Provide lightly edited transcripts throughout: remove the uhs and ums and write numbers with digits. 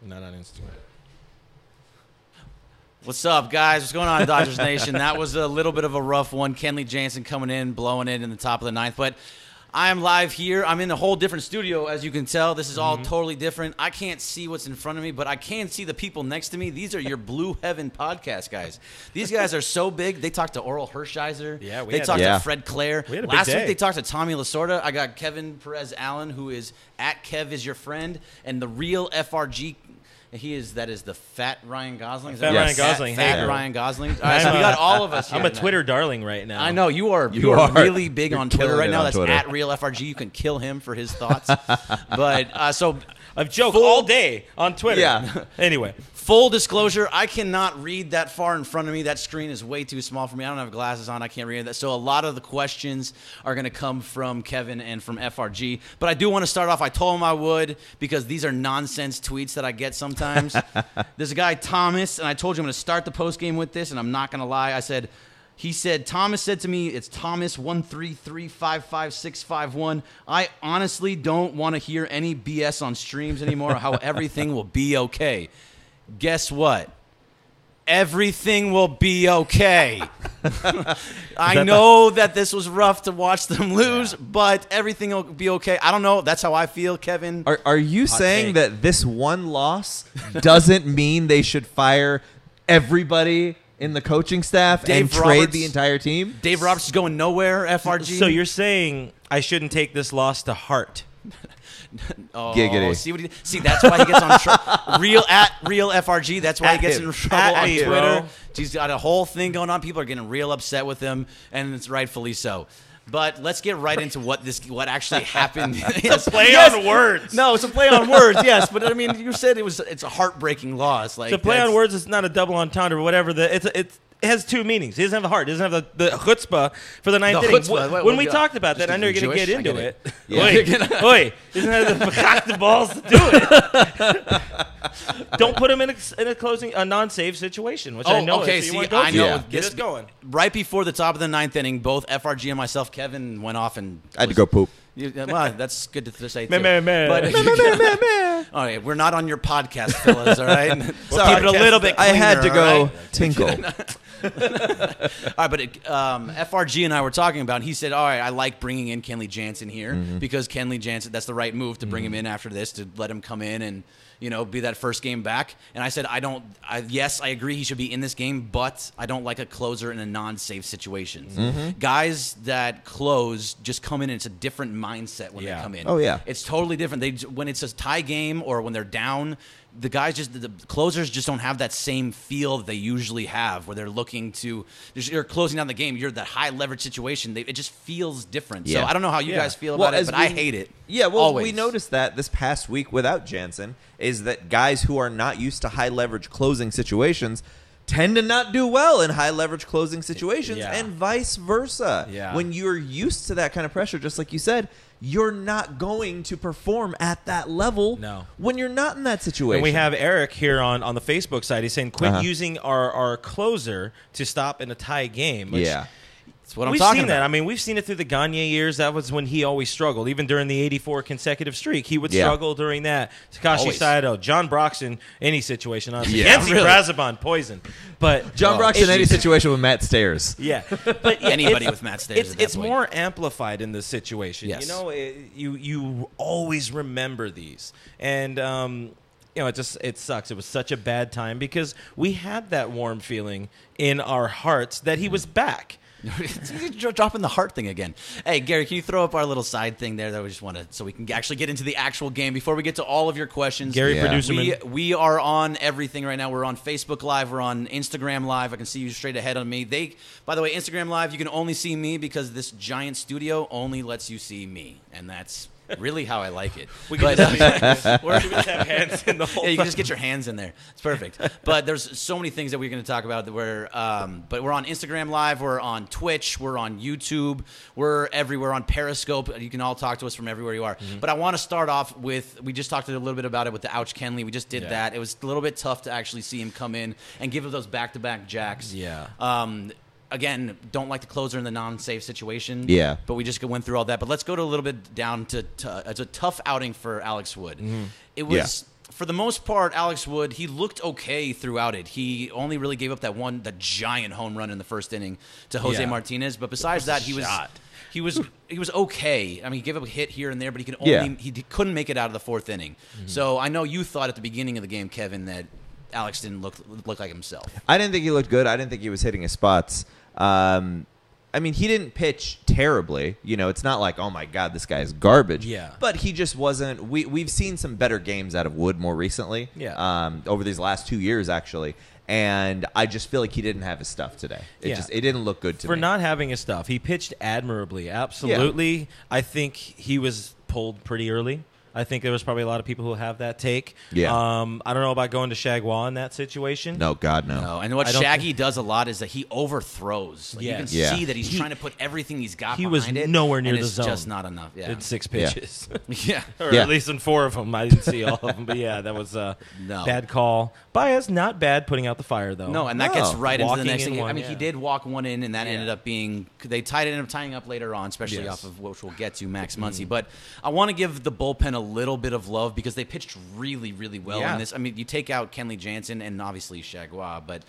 Not on Instagram. What's up, guys? What's going on, Dodgers Nation? That was a little bit of a rough one. Kenley Jansen coming in, blowing it in the top of the ninth. But I am live here. I'm in a whole different studio, as you can tell. This is all totally different. I can't see what's in front of me, but I can see the people next to me. These are your Blue Heaven podcast guys. These guys are so big. They talked to Oral Hershiser. Yeah, they talked to Fred Claire. We had a big Last day. week they talked to Tommy Lasorda. I got Kevin Perez Allen, who is at Kev is your friend, and the real FRG. That is the fat Ryan Gosling. Fat Ryan Gosling. Fat Hey. Ryan Gosling. All right, so we got all of us here I'm a tonight. Twitter darling right now. I know you are. You are really big on Twitter right now. That's at Real FRG. You can kill him for his thoughts. But so I've joked all day on Twitter. Yeah. Anyway, full disclosure, I cannot read that far in front of me. That screen is way too small for me. I don't have glasses on. I can't read that. So a lot of the questions are going to come from Kevin and from FRG. But I do want to start off. I told him I would because these are nonsense tweets that I get sometimes. There's a guy, Thomas, and I told you I'm going to start the postgame with this, and I'm not going to lie. He said, Thomas said to me, it's Thomas 133555651. I honestly don't want to hear any BS on streams anymore, how everything will be okay. Guess what? Everything will be okay. I know that this was rough to watch them lose, but everything will be okay. I don't know. That's how I feel, Kevin. Are you saying that this one loss doesn't mean they should fire everybody in the coaching staff and trade the entire team? Dave Roberts is going nowhere, FRG. so you're saying I shouldn't take this loss to heart? Oh, Giggity. see, that's why he gets on real FRG. That's why he gets in trouble on me, Twitter. bro. He's got a whole thing going on. People are getting real upset with him, and it's rightfully so. But let's get right into what actually happened. Yes. Play on words. No, it's a play on words. Yes, but I mean, you said it's a heartbreaking loss. Like To play on words, it's not a double entendre or whatever. It has two meanings. He doesn't have the heart. He doesn't have the chutzpah for the ninth The inning. chutzpah. When we talked about that, Just I know you're going to Jewish? get I into get it. it. Oi, doesn't have the balls to do it. Don't put him in a non-save situation, which I know. Okay, is. So see, you I know. Yeah. Get us going. Right before the top of the ninth inning, both FRG and myself, Kevin, went off and I had to go poop. Well, that's good to say, too. Meh. But, all right, we're not on your podcast, fellas, all right? Sorry, Keep it a little bit I had to cleaner, go all right? tinkle. All right, but FRG and I were talking about, he said, all right, I like bringing in Kenley Jansen here because Kenley Jansen, that's the right move to bring him in after this, to let him come in and, be that first game back. And I said, yes, I agree he should be in this game, but I don't like a closer in a non-safe situation. Guys that close just come in and it's a different mindset when they come in. Oh, yeah. It's totally different. When it's a tie game or when they're down, the closers just don't have that same feel that they usually have, where they're looking to, you're closing down the game. You're that high leverage situation. It just feels different. Yeah. So I don't know how you guys feel about it, but I hate it. Yeah, well, Always. we noticed that this past week without Jansen is that guys who are not used to high leverage closing situations tend to not do well in high leverage closing situations, and vice versa. Yeah. When you're used to that kind of pressure, just like you said, you're not going to perform at that level when you're not in that situation. And we have Eric here on the Facebook side. He's saying, quit using our closer to stop in a tie game. Which, That's what I'm we've talking seen that. about. I mean, we've seen it through the Gagne years. That was when he always struggled. Even during the 84 consecutive streak, he would struggle during that. Takashi Always. Saito, John Broxton, any situation. Honestly. Yeah, Yancy really. Brazaban, poison. But John Broxton in any situation with Matt Stairs. yeah, but Anybody with Matt Stairs at that It's point. more amplified in this situation. Yes. You always remember these, and it sucks. It was such a bad time because we had that warm feeling in our hearts that he was back. You're dropping the heart thing again. Hey, Gary, can you throw up our little side thing there that we just want to, so we can actually get into the actual game before we get to all of your questions? Gary, producer man. We are on everything right now. We're on Facebook Live. We're on Instagram Live. I can see you straight ahead on me. By the way, Instagram Live, you can only see me because this giant studio only lets you see me, and that's really how I like it. We can just have hands in the whole Yeah, you can time. just get your hands in there. It's perfect. But there's so many things that we're going to talk about. But we're on Instagram Live. We're on Twitch. We're on YouTube. We're everywhere on Periscope. You can all talk to us from everywhere you are. But I want to start off with, we just talked a little bit about it with the Ouch Kenley. We just did that. It was a little bit tough to actually see him come in and give him those back-to-back jacks. Yeah. Again, don't like the closer in the non-safe situation. Yeah. But we just went through all that. But let's go to a little bit down to it's a tough outing for Alex Wood. It was for the most part, Alex Wood, he looked okay throughout it. He only really gave up the giant home run in the first inning to Jose Martinez. But besides that, he was okay. I mean, he gave up a hit here and there, but he couldn't make it out of the fourth inning. So I know you thought at the beginning of the game, Kevin, that Alex didn't look like himself. I didn't think he looked good. I didn't think he was hitting his spots. I mean, he didn't pitch terribly. You know, it's not like, oh my God, this guy is garbage. Yeah. But he just wasn't. We've seen some better games out of Wood more recently. Yeah. Over these last 2 years, actually. And I just feel like he didn't have his stuff today. It didn't look good to me. For not having his stuff, he pitched admirably. Absolutely. Yeah. I think he was pulled pretty early. I think there was probably a lot of people who have that take. Yeah. I don't know about going to Shagwa in that situation. No, God, no. No, and what Shaggy does a lot is that he overthrows. Like, you can see that he's trying to put everying he's got behind it. He was nowhere near and the zone. It's just not enough. Yeah. In 6 pitches. Yeah. Or at least in 4 of them. I didn't see all of them. But, yeah, that was a bad call. Baez, not bad putting out the fire, though. No, and that gets right into the next thing. One, I mean, he did walk one in, and that ended up being – they ended up tying up later on, especially off of which we'll get to, Max Muncy. But I want to give the bullpen a little bit of love because they pitched really, really well in this. I mean, you take out Kenley Jansen and obviously Shagwa, but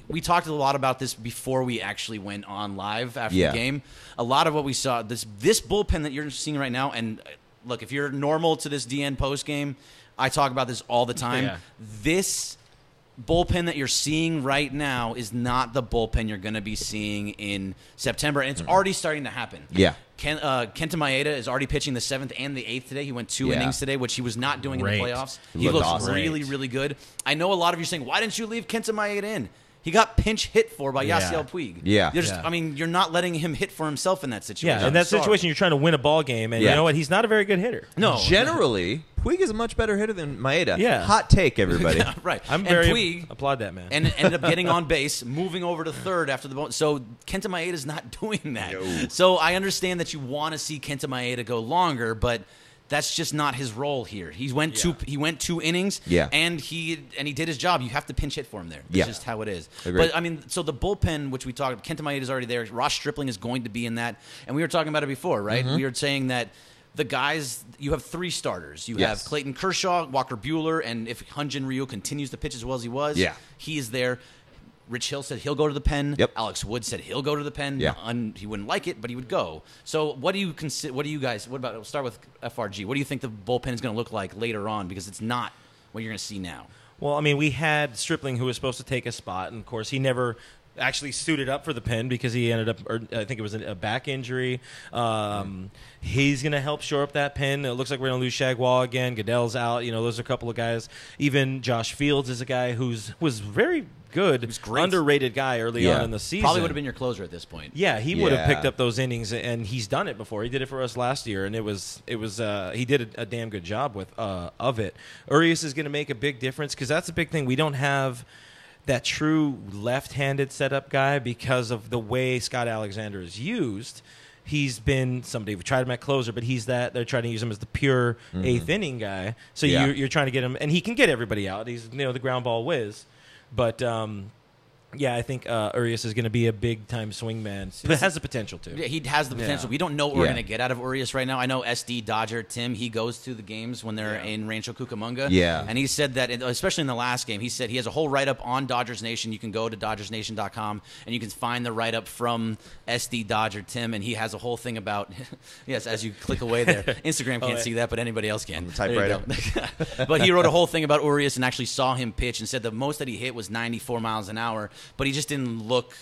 we talked a lot about this before we actually went on live after the game. A lot of what we saw, this bullpen that you're seeing right now, and look, if you're normal to this DN post game, I talk about this all the time. Yeah. This bullpen that you're seeing right now is not the bullpen you're going to be seeing in September, and it's already starting to happen. Yeah. Kenta Maeda is already pitching the 7th and the 8th today. He went 2 innings today, which he was not doing in the playoffs. He looks awesome. really, really good. I know a lot of you are saying, why didn't you leave Kenta Maeda in? He got pinch hit for by Yasiel Puig. Yeah. I mean, you're not letting him hit for himself in that situation. Yeah, in that situation, you're trying to win a ball game, and you know what? He's not a very good hitter. No. Generally, Puig is a much better hitter than Maeda. Yeah. Hot take, everybody. Right. Puig, applaud that man. And ended up getting on base, moving over to third after the ball. So Kenta Maeda is not doing that. No. So I understand that you want to see Kenta Maeda go longer, but that's just not his role here. He went 2 innings, and he did his job. You have to pinch hit for him there. That's just how it is. Agreed. But I mean, so the bullpen, which we talked, Kenta Maeda is already there. Ross Stripling is going to be in that, and we were talking about it before, right? We were saying that the guys, you have 3 starters. You have Clayton Kershaw, Walker Buehler, and if Hyun-Jin Ryu continues to pitch as well as he was, he is there. Rich Hill said he'll go to the pen. Alex Wood said he'll go to the pen. He wouldn't like it, but he would go. So what do you consider? What do you guys? What about? We'll start with FRG. What do you think the bullpen is going to look like later on? Because it's not what you're going to see now. Well, I mean, we had Stripling who was supposed to take a spot, and of course he never actually suited up for the pen because he ended up, or I think it was a back injury. He's going to help shore up that pen. It looks like we're going to lose Shagwa again. Goodell's out. You know, those are a couple of guys. Even Josh Fields is a guy was very good, underrated guy early on in the season. Probably would have been your closer at this point. Yeah, he would have picked up those innings, and he's done it before. He did it for us last year, and it was he did a damn good job of it. Urias is going to make a big difference because that's a big thing. We don't have that true left-handed setup guy because of the way Scott Alexander is used. He's been somebody we tried him at closer, but they're trying to use him as the pure 8th inning guy. So you're trying to get him, and he can get everybody out. He's the ground ball whiz, but I think Urias is going to be a big-time swing man. But has the potential to. Yeah, he has the potential. We don't know what we're going to get out of Urias right now. I know SD Dodger Tim, he goes to the games when they're in Rancho Cucamonga. Yeah. And he said that, especially in the last game, he said he has a whole write-up on Dodgers Nation. You can go to DodgersNation.com, and you can find the write-up from SD Dodger Tim, and he has a whole thing about, yes, as you click away there. Instagram can't see that, but anybody else can. Typewriter. But he wrote a whole thing about Urias and actually saw him pitch and said the most that he hit was 94 miles an hour. But he just didn't look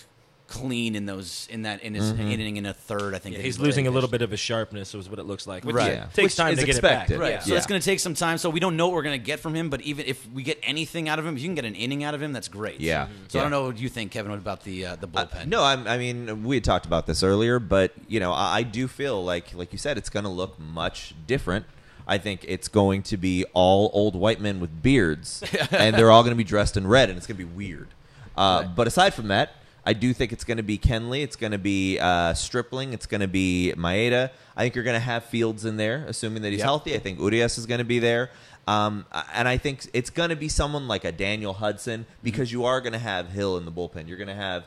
clean in his inning in a third. I think he's losing a little bit of his sharpness, is what it looks like. Which right, takes time to get expected. it back. Right, so it's going to take some time. So we don't know what we're going to get from him. But even if we get anything out of him, if you can get an inning out of him, that's great. Yeah. So I don't know what you think, Kevin. What about the bullpen? No, I mean we had talked about this earlier, but I do feel like you said, it's going to look much different. I think it's going to be all old white men with beards, and they're all going to be dressed in red, and it's going to be weird. But aside from that, I do think it's going to be Kenley. It's going to be Stripling. It's going to be Maeda. I think you're going to have Fields in there, assuming that he's healthy. I think Urias is going to be there. And I think it's going to be someone like a Daniel Hudson because you are going to have Hill in the bullpen. You're going to have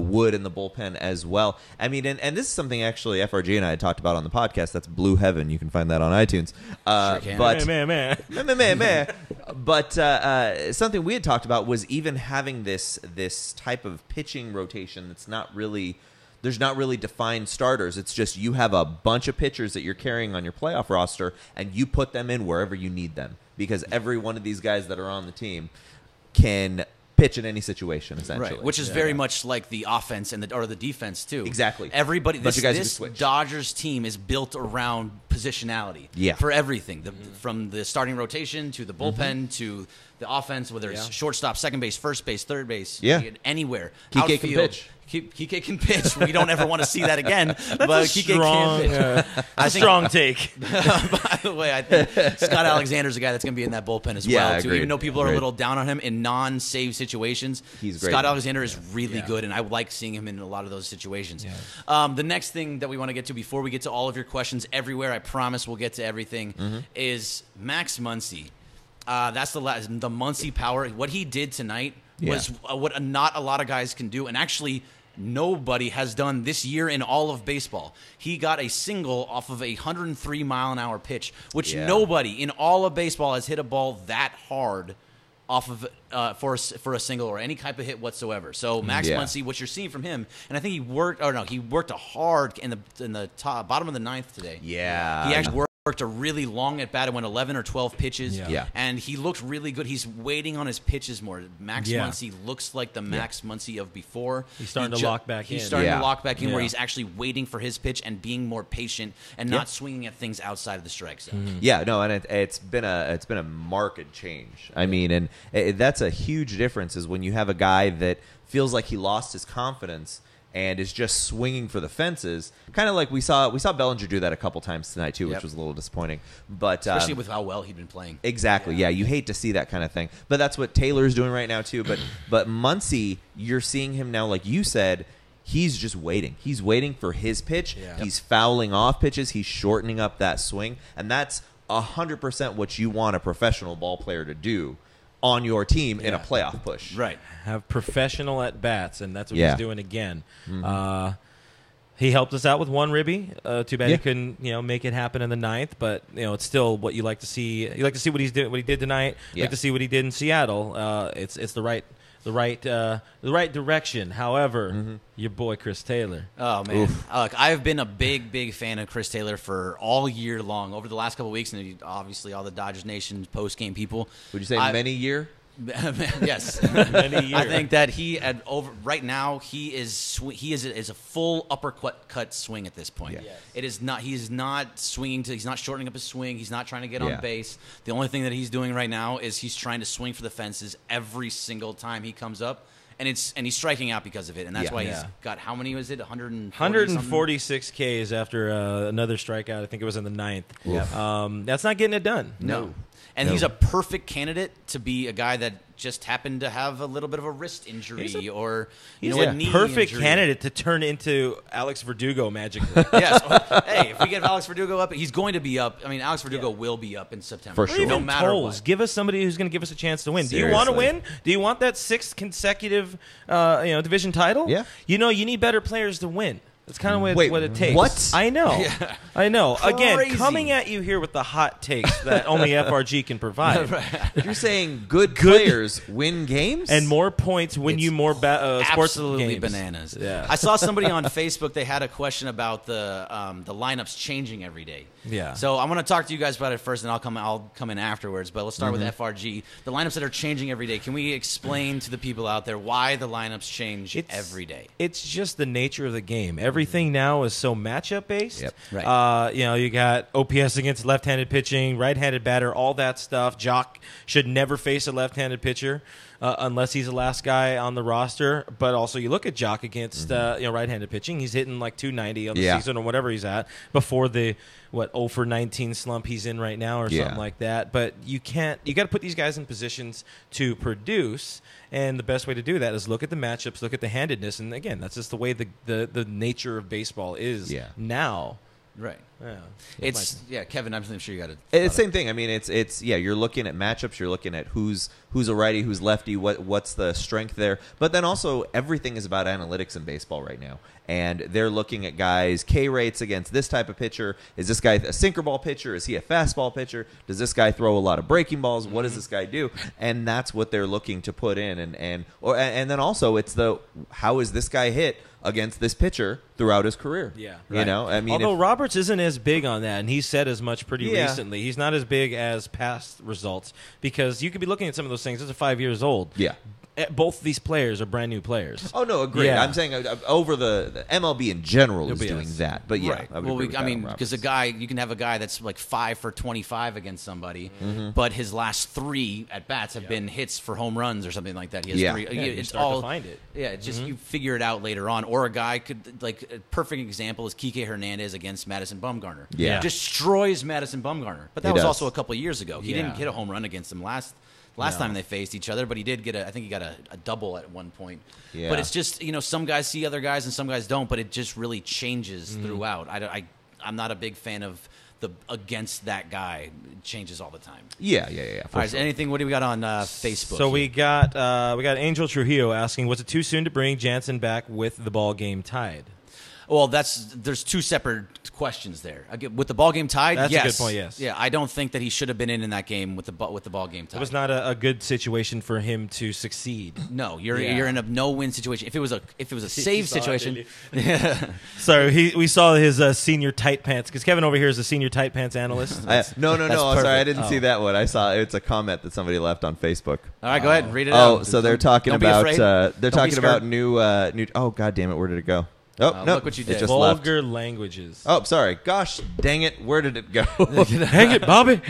Wood in the bullpen as well. I mean, and this is something actually FRG and I had talked about on the podcast. That's Blue Heaven. You can find that on iTunes. Sure can. But Man. but something we had talked about was even having this type of pitching rotation that's not really. There's not really defined starters. It's just you have a bunch of pitchers that you're carrying on your playoff roster, and you put them in wherever you need them because every one of these guys that are on the team can pitch in any situation, essentially. Right, which is very much like the offense and or the defense too. Exactly. Everybody, Bunch of guys who this can switch. Dodgers team is built around positionality. Yeah. For everything, from the starting rotation to the bullpen to the offense, whether it's shortstop, second base, first base, third base, anywhere. Kike can pitch. Kike can pitch. We don't ever want to see that again. That's but a Kike strong, can pitch. a strong take. By the way, I think Scott Alexander's a guy that's going to be in that bullpen as well, too. agreed. Even though people are a Agreed. little down on him in non-save situations, He's great. Scott Alexander is really good, and I like seeing him in a lot of those situations. The next thing that we want to get to before we get to all of your questions everywhere, I promise we'll get to everything, is Max Muncy. That's the Muncy power. What he did tonight was what not a lot of guys can do, and actually nobody has done this year in all of baseball. He got a single off of a 103-mile-an-hour pitch, which nobody in all of baseball has hit a ball that hard off of for a single or any type of hit whatsoever. So Max Muncy, what you're seeing from him, and I think he worked a hard in the bottom of the ninth today. Yeah. He actually worked a really long at bat. It went 11 or 12 pitches. Yeah. And he looked really good. He's waiting on his pitches more. Max Muncy looks like the Max Muncy of before. He's starting to lock back in. He's starting to lock back in where Yeah. he's actually waiting for his pitch and being more patient and not swinging at things outside of the strike zone. Yeah, no, and it's been a marked change. I mean, and that's a huge difference is when you have a guy that feels like he lost his confidence and is just swinging for the fences, kind of like we saw Bellinger do that a couple times tonight too, which was a little disappointing. But Especially with how well he'd been playing. exactly, yeah, you hate to see that kind of thing. But that's what Taylor's doing right now too. But Muncy, you're seeing him now, like you said. He's just waiting. He's waiting for his pitch. Yeah. He's fouling off pitches. He's shortening up that swing, and that's 100% what you want a professional ball player to do on your team in a playoff push. Right. Have professional at bats, and that's what Yeah. he's doing again. He helped us out with one ribby. Too bad he couldn't, make it happen in the ninth. But it's still what you like to see. You like to see what he did tonight. You Yeah. like to see what he did in Seattle. It's the right direction. However, your boy Chris Taylor. Oh man, look, I've been a big fan of Chris Taylor for all year long. Over the last couple of weeks, and obviously all the Dodgers Nation post game people. Would you say many year? Yes, Many years. I think that right now he is a full uppercut swing at this point. Yes. It is not. He's not swinging he's not shortening up his swing. He's not trying to get Yeah. on base. The only thing that he's doing right now is he's trying to swing for the fences every single time he comes up. And he's striking out because of it, and that's why he's got how many was it? 146 Ks after another strikeout. I think it was in the ninth. That's not getting it done. No. And he's a perfect candidate to be a guy that just happened to have a little bit of a wrist injury or He's a a knee perfect injury. candidate to turn into Alex Verdugo magically. Yes. Hey, if we get Alex Verdugo up, he's going to be up. I mean, Alex Verdugo will be up in September. For sure. Or No even matter Toles. what. Give us somebody who's going to give us a chance to win. Do you want to Seriously. win? Do you want that sixth consecutive division title? Yeah. You need better players to win. That's kind of Wait, what it takes. what? I know. I know. Again, Crazy. coming at you here with the hot takes that only FRG can provide. You're saying good players win games And more points win you more sports Absolutely games. bananas. Yeah. I saw somebody on Facebook. They had a question about the lineups changing every day. Yeah. So I want to talk to you guys about it first, and I'll come in afterwards. But let's start with Mm-hmm. FRG. The lineups that are changing every day. Can we explain to the people out there why the lineups change every day? It's just the nature of the game. Everything now is so matchup based. Yep. Right. You got OPS against left-handed pitching, right-handed batter, all that stuff. Jock should never face a left-handed pitcher unless he's the last guy on the roster. But also, you look at Jock against right-handed pitching. He's hitting like 290 on the season or whatever he's at before the 0 for 19 slump he's in right now or something like that. But you got to put these guys in positions to produce. And the best way to do that is look at the matchups, look at the handedness, and again, that's just the way the nature of baseball is now. Right. Yeah. Kevin, I'm sure you got it. It's the same thing. I mean, it's you're looking at matchups. You're looking at who's a righty, who's lefty. What's the strength there? But then also everything is about analytics in baseball right now, and they're looking at guys' K rates against this type of pitcher. Is this guy a sinker ball pitcher? Is he a fastball pitcher? Does this guy throw a lot of breaking balls? What does this guy do? And that's what they're looking to put in, and then also it's how is this guy hit against this pitcher throughout his career? Yeah, you know. I mean, although Roberts isn't as big on that, and he said as much pretty Yeah. recently. He's not as big as past results because you could be looking at some of those things. Those are 5 years old. Yeah. Both these players are brand new players. Oh no, agree. Yeah. I'm saying over the MLB in general is Yes. doing that, but yeah, Right. I would Well, agree with I that mean, on because Roberts. you can have a guy that's like 5 for 25 against somebody, Mm-hmm. but his last 3 at bats have been hits for home runs or something like that. He has Yeah. 3. Yeah, you It's start to all find it. Yeah, it's just you figure it out later on. Or a guy could like a perfect example is Kike Hernandez against Madison Bumgarner. Yeah. Destroys Madison Bumgarner. But that He was does. also a couple of years ago. He Yeah. didn't hit a home run against him last time they faced each other, but he did get I think he got a double at one point. Yeah. But it's just, some guys see other guys and some guys don't, but it just really changes Mm-hmm. throughout. I'm not a big fan of the against that guy. It changes all the time. Yeah, All right, so what do we got on Facebook? So we here? got Angel Trujillo asking, was it too soon to bring Jansen back with the ball game tied? Well, there's 2 separate questions there. With the ball game tied, That's a yes. good point, yes. Yeah, I don't think that he should have been in that game with the ball game tied. It was not a good situation for him to succeed. No, you're Yeah. in a no-win situation. If it was a save saw it, situation, didn't So we saw his senior tight pants, because Kevin over here is a senior tight pants analyst. No. That's I'm sorry, I perfect. didn't see that one. I saw it's a comment that somebody left on Facebook. all right, go ahead and read it out. Oh, so they're talking Don't be about afraid. they're Don't be talking scared. about new. Oh, god damn it! Where did it go? Oh no! look what you did. It just left. Vulgar languages. Oh, sorry. Gosh, dang it! Where did it go? Hang it, Bobby.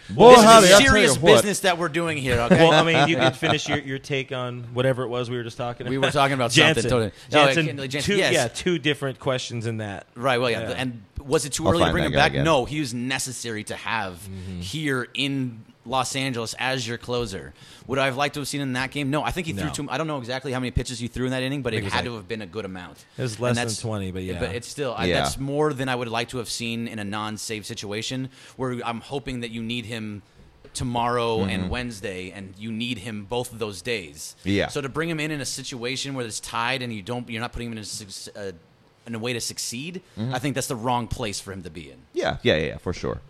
Boy, This howdy, is I'll a tell serious you what. business that we're doing here, okay? Well, I mean, you can finish your take on whatever it was we were just talking about. We were talking about Jansen. something totally. Jansen, Jansen, two, yes. 2 different questions in that. Right, well, yeah. Yeah. And was it too I'll early to find bring that him guy back? again. No, he was necessary to have here in Los Angeles as your closer. Would I have liked to have seen him in that game? No, I think he threw No. too. I don't know exactly how many pitches he threw in that inning, but it it was had like- to have been a good amount. It was And less than that's- 20, but yeah. But it's still Yeah. that's more than I would like to have seen in a non-save situation where I'm hoping that you need him tomorrow and Wednesday, and you need him both of those days. Yeah. So to bring him in a situation where it's tied and you're not putting him in a way to succeed, I think that's the wrong place for him to be in. Yeah, for sure.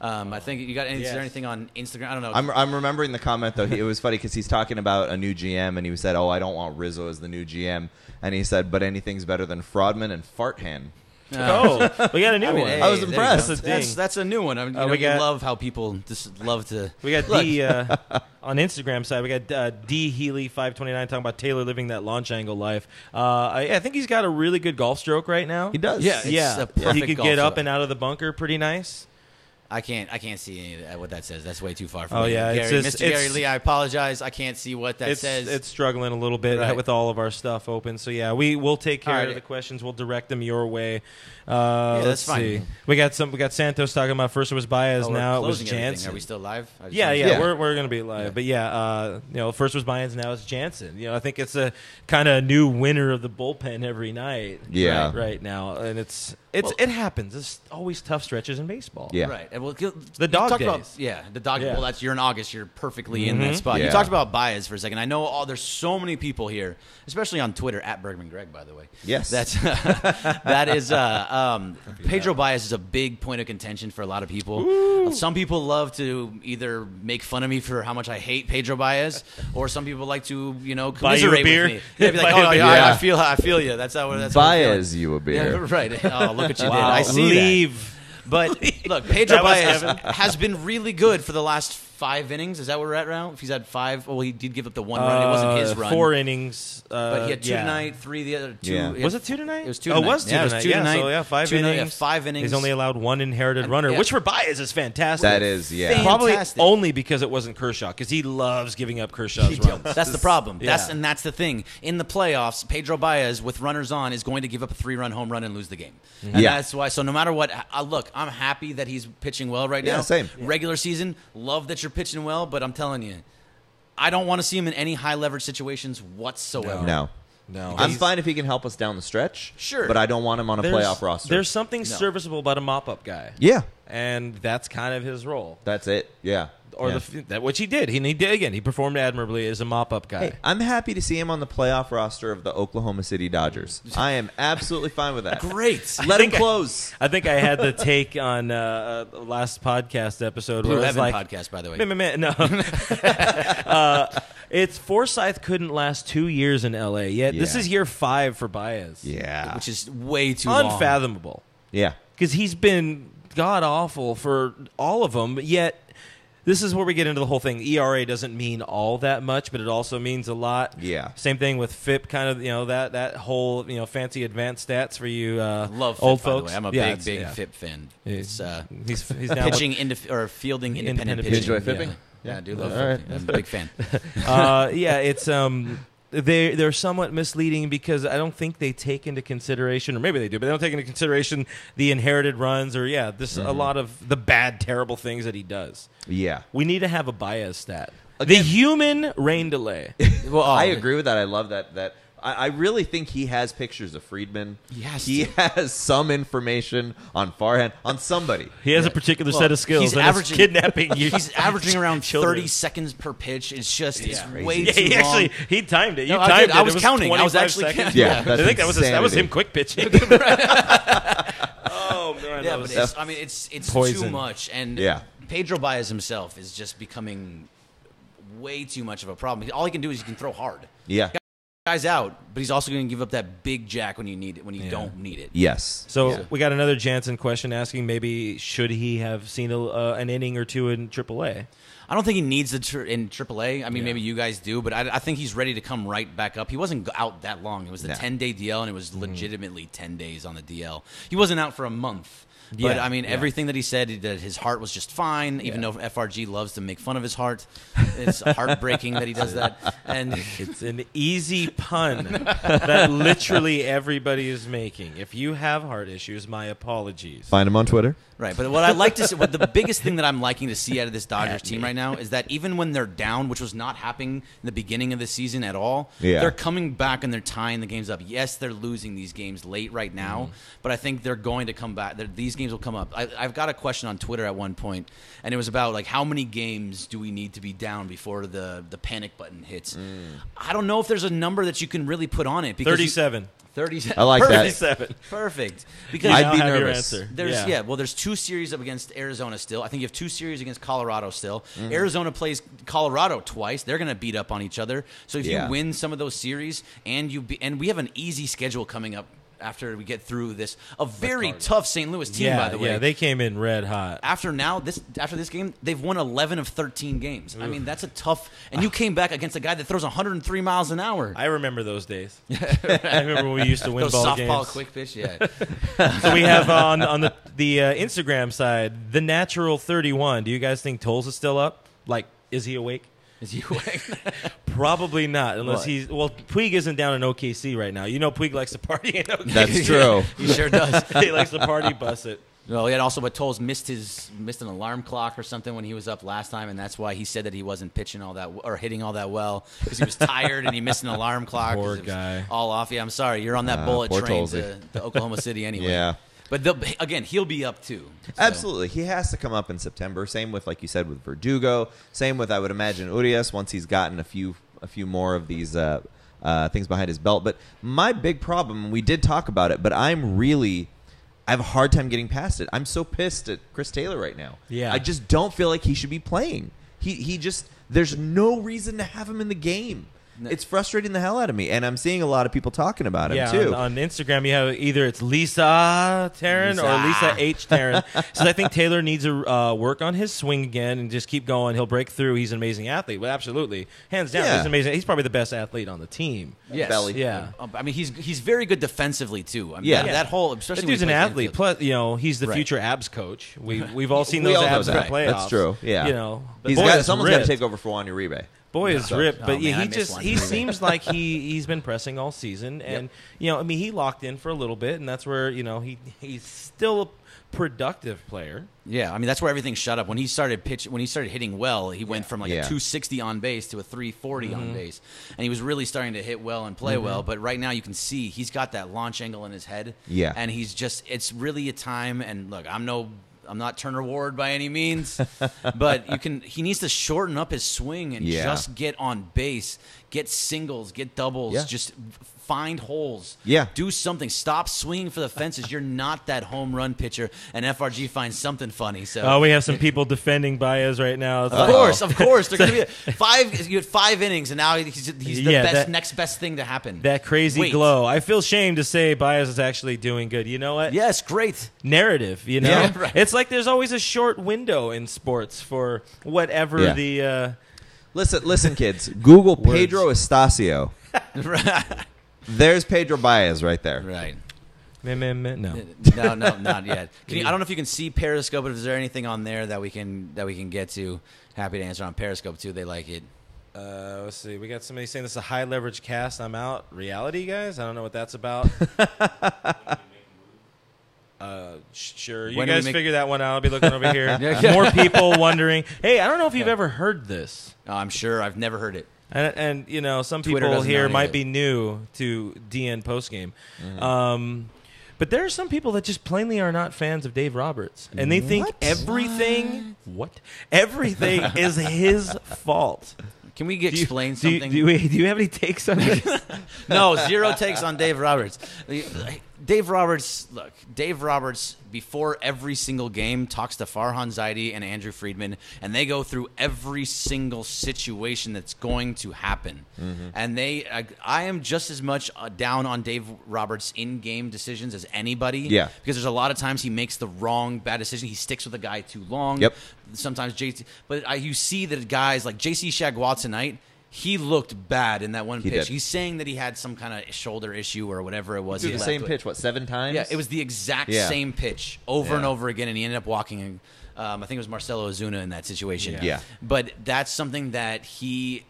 I think you got. Is Yes. there anything on Instagram? I don't know. I'm remembering the comment though. It was funny because he's talking about a new GM, and he said, "Oh, I don't want Rizzo as the new GM," and he said, "But anything's better than Fraudman and Farthand." Oh, we got a new I mean, one. hey, I was there you impressed. go. That's a ding. That's a new one. I mean, we you got- love how people just love to. We got Look. D on Instagram side. We got D Healy 529 talking about Taylor living that launch angle life. I think he's got a really good golf stroke right now. He does. Yeah, it's Yeah, a perfect he could golf get up stroke. and out of the bunker pretty nice. I can't see any of that, what that says. That's way too far from Oh, me. yeah, it's Gary, just- Mr. Gary it's- Lee, I apologize. I can't see what that says. It's struggling a little bit Right. with all of our stuff open. So yeah, we'll take care All right. of the questions. We'll direct them your way. that's Let's fine. see. We got Santos talking about first it was Baez, Oh, we're now it was closing everything. Jansen. Are we still live? I just Yeah, wanted- Yeah. we're gonna be live, Yeah. but first was Baez, now it's Jansen. I think it's a kind of new winner of the bullpen every night. Yeah. right now, and it happens. It's always tough stretches in baseball. Yeah. Right. And The dog talked about, days. the dog. Yeah. Well, you're in August. You're perfectly in that spot. Yeah. You talked about Baez for a second. I know there's so many people here, especially on Twitter at Bergman Greg, by the way. Yes. That's that is Pedro Baez is a big point of contention for a lot of people. Some people love to either make fun of me for how much I hate Pedro Baez, or some people like to Buy you a commiserate beer? with me. They'd be like, Buy you a oh beer. yeah, Yeah. I feel you. That's how I'm Baez you a feeling. Yeah, beer. right. Oh, look what you did. Wow. I see that. Leave. But look, Pedro That was Baez Kevin. has been really good for the last 5 innings. Is that where we're at now? If he's had 5, well, he did give up the 1 run. It wasn't his run. 4 innings. But he had 2 yeah. tonight, 3 the other 2. Yeah. Was it 2 tonight? It was 2 Oh, tonight. it was 2 Yeah, it was tonight. 2 Yeah, tonight. so yeah, 5 2 tonight, innings. yeah, 5 innings. He's only allowed 1 inherited runner, yeah. which for Baez is fantastic. That is, yeah. Probably Fantastic. only because it wasn't Kershaw, because he loves giving up Kershaw's runs. That's the problem. Yeah. That's the thing. In the playoffs, Pedro Baez with runners on is going to give up a 3-run home run and lose the game. And Yeah. that's why. So no matter what, look, I'm happy that he's pitching well right Yeah, now. same. Regular season, love that you're pitching well, but I'm telling you, I don't want to see him in any high leverage situations whatsoever. No. No. I'm fine if he can help us down the stretch. Sure. But I don't want him on a playoff roster. There's something serviceable about a mop-up guy. Yeah. And that's kind of his role. That's it. Yeah. Or that which he did. He did again. He performed admirably as a mop-up guy. Hey, I'm happy to see him on the playoff roster of the Oklahoma City Dodgers. I am absolutely fine with that. Great. Let him close. I think I had the take on last podcast episode Blue where it's Heaven like podcast, by the way. No. It's Forsythe couldn't last 2 years in LA. Yet this Yeah. is year 5 for Baez. Yeah. Which is way too long. Unfathomable. Yeah. Because he's been god awful for all of them. Yet this is where we get into the whole thing. ERA doesn't mean all that much, but it also means a lot. Yeah. Same thing with FIP. Kind of that whole fancy advanced stats for you Love FIP, old by the folks. way. I'm a Yeah, big it's- FIP fan. He's It's he's now pitching or fielding independent Independent pitching. You enjoy fipping? Yeah, I do love All right. FIP. I'm a big fan. it's they're somewhat misleading because I don't think they take into consideration, or maybe they do, but they don't take into consideration the inherited runs or a lot of the bad, terrible things that he does. Yeah. We need to have a Baez stat. Again- The human rain delay. Well, I agree with that. I love that. I really think he has pictures of Friedman. He has some information on Farhan, on somebody. He has a particular set of skills. He's and it's averaging kidnapping you. He's averaging around children. 30 seconds per pitch. It's just it's crazy. way Yeah, too he long. actually he timed it. You No, I timed did. it. I was It counting. I was 25 actually seconds. counting. Yeah, that's I think that was insanity. him quick pitching. Oh man, Yeah, that but was it's too poison. much, and Yeah. Pedro Baez himself is just becoming way too much of a problem. All he can do is he can throw hard. Yeah. Guy's out, but he's also going to give up that big jack when you need it, when you don't need it. Yes. So we got another Jansen question asking maybe should he have seen an inning or two in AAA? I don't think he needs it in AAA. I mean, maybe you guys do, but I think he's ready to come right back up. He wasn't out that long. It was the 10-day DL, and it was legitimately 10 days on the DL. He wasn't out for a month. But, Yeah, I mean, everything that he said, that his heart was just fine, even though FRG loves to make fun of his heart. It's heartbreaking that he does that. And It's an easy pun that literally everybody is making. If you have heart issues, my apologies. Find him on Twitter. Right, but what I like to see, what the biggest thing that I'm liking to see out of this Dodgers team right now is that even when they're down, which was not happening in the beginning of the season at all, they're coming back and they're tying the games up. Yes, they're losing these games late right now, but I think they're going to come back. These games will come up. I've got a question on Twitter at one point, and it was about like how many games do we need to be down before the panic button hits? I don't know if there's a number that you can really put on it. Because 37. 37. I like that. 37. Perfect. Because I'd be now have your nervous. answer. there's 2 series up against Arizona still. I think you have 2 series against Colorado still. Arizona plays Colorado twice. They're going to beat up on each other. So if you win some of those series and we have an easy schedule coming up after we get through this, a very tough St. Louis team, by the way. Yeah, they came in red hot. After this game, they've won 11 of 13 games. I mean, that's a tough. And you came back against a guy that throws 103 miles an hour. I remember those days. I remember when we used to win Those ball softball games. quick pitch, yeah. So we have on the Instagram side, the natural 31. Do you guys think Tolles is still up? Like, is he awake? Is he awake? Probably not, unless What? he's. Well, Puig isn't down in OKC right now. You know, Puig likes to party in OKC. That's true. He sure does. He likes to party bus it. Well, yeah, also, but Tolles missed an alarm clock or something when he was up last time, and that's why he said that he wasn't pitching all that or hitting all that well because he was tired and he missed an alarm clock. Poor 'cause it was guy. all off. Yeah, I'm sorry, you're on that bullet poor train Tolsey. to Oklahoma City anyway. Yeah. But again, he'll be up too. So. Absolutely. He has to come up in September. Same with, like you said, with Verdugo. Same with, I would imagine, Urias once he's gotten a few more of these things behind his belt. But my big problem, we did talk about it, but I have a hard time getting past it. I'm so pissed at Chris Taylor right now. Yeah. I just don't feel like he should be playing. He just, there's no reason to have him in the game. It's frustrating the hell out of me, and I'm seeing a lot of people talking about him too. On Instagram, you have either it's Lisa Taryn or Lisa H. Taryn. So I think Taylor needs to work on his swing again and just keep going. He'll break through. He's an amazing athlete. Well, absolutely, hands down, Yeah. he's amazing. He's probably the best athlete on the team. Yes. Belly. Yeah. I mean, he's very good defensively too. I mean, Yeah. that whole, That especially dude's when an he plays athlete. infield. Plus, he's the Right. future abs coach. We've all seen We those all know abs in the that. playoffs. That's true. Yeah. but boy, it's Someone's got to ripped. take over for Juan Uribe. Boy is ripped, but Oh, man, I he miss just Juan he Uribe. seems like he's been pressing all season, and I mean he locked in for a little bit, and that's where he's still a productive player. Yeah, I mean that's where everything shut up when he started hitting well. He went from like a 260 on base to a 340 on base, and he was really starting to hit well and play well. But right now you can see he's got that launch angle in his head. Yeah. and it's really a time. And look, I'm not Turner Ward by any means, but he needs to shorten up his swing and just get on base, get singles, get doubles, just find holes. Yeah. Do something. Stop swinging for the fences. You're not that home run pitcher, and FRG finds something funny. So Oh, we have some people defending Baez right now. It's like, of course. They're going to be five. You had 5 innings, and now he's the next best thing to happen. that crazy Wait. glow. I feel shame to say Baez is actually doing good. You know what? Yes, great. Narrative, Yeah, right. It's like there's always a short window in sports for whatever Yeah. the Listen, kids. Google Pedro Estacio. There's Pedro Baez right there. Right. no. No, not yet. I don't know if you can see Periscope, but if there anything on there that we can get to, happy to answer on Periscope too. They like it. Let's see. We got somebody saying this is a high leverage cast. I'm out. Reality, guys? I don't know what that's about. Sure. You When do we guys make- figure that one out. I'll be looking over here. Yeah. More people wondering. Hey, I don't know if you've ever heard this. Oh, I'm sure. I've never heard it. And some Twitter people doesn't here know might either. be new to DN postgame. But there are some people that just plainly are not fans of Dave Roberts. And they think everything is his fault. Can we explain Do you, something? do you have any takes on this? No, 0 takes on Dave Roberts. Dave Roberts, before every single game, talks to Farhan Zaidi and Andrew Friedman, and they go through every single situation that's going to happen. And I am just as much down on Dave Roberts' in-game decisions as anybody. Yeah. Because there's a lot of times he makes the bad decision. He sticks with a guy too long. Yep. Sometimes JC, but you see that guys like JC Chagua tonight, he looked bad in that one pitch. did. He's saying that he had some kind of shoulder issue or whatever it was. Do he the left same with. pitch, 7 times? Yeah, it was the exact Yeah. same pitch over and Yeah. over again, and he ended up walking. I think it was Marcelo Ozuna in that situation. Yeah. But that's something that he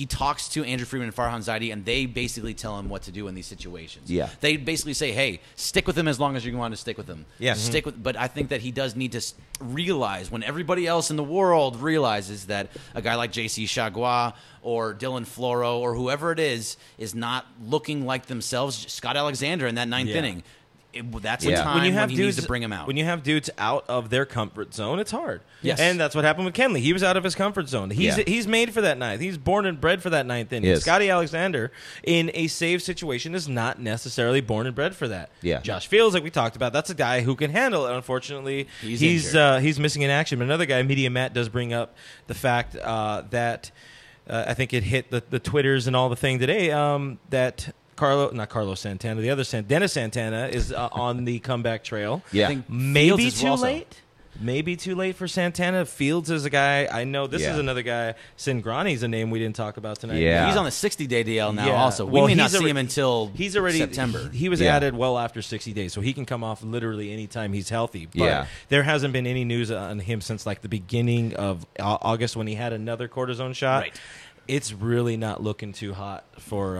talks to Andrew Friedman and Farhan Zaidi, and they basically tell him what to do in these situations. Yeah. They basically say, hey, stick with him as long as you want to stick with him. Yeah. Stick with. But I think that he does need to realize, when everybody else in the world realizes that a guy like J.C. Chagua or Dylan Floro or whoever it is not looking like themselves, Scott Alexander in that ninth inning. That's a Yeah. time when he needs to bring him out. When you have dudes out of their comfort zone, it's hard. Yes. And that's what happened with Kenley. He was out of his comfort zone. He's made for that ninth. He's born and bred for that ninth inning. Yes. Scotty Alexander, in a save situation, is not necessarily born and bred for that. Yeah. Josh Fields, like we talked about, that's a guy who can handle it. Unfortunately, He's he's missing in action. But another guy, Media Matt, does bring up the fact that I think it hit the Twitters and all the thing today that not Carlos Santana, the other Dennis Santana is on the comeback trail. Yeah. I think Maybe Fields is too also- late. Maybe too late for Santana. Fields is a guy I know. This Yeah. is another guy. Singrani's a name we didn't talk about tonight. Yeah. He's on the 60-day DL now. Yeah. Also, we Well, may not he's see already- him until He's already September. He was Yeah. added well after 60 days, so he can come off literally anytime he's healthy. But Yeah. there hasn't been any news on him since like the beginning of August when he had another cortisone shot. Right. It's really not looking too hot for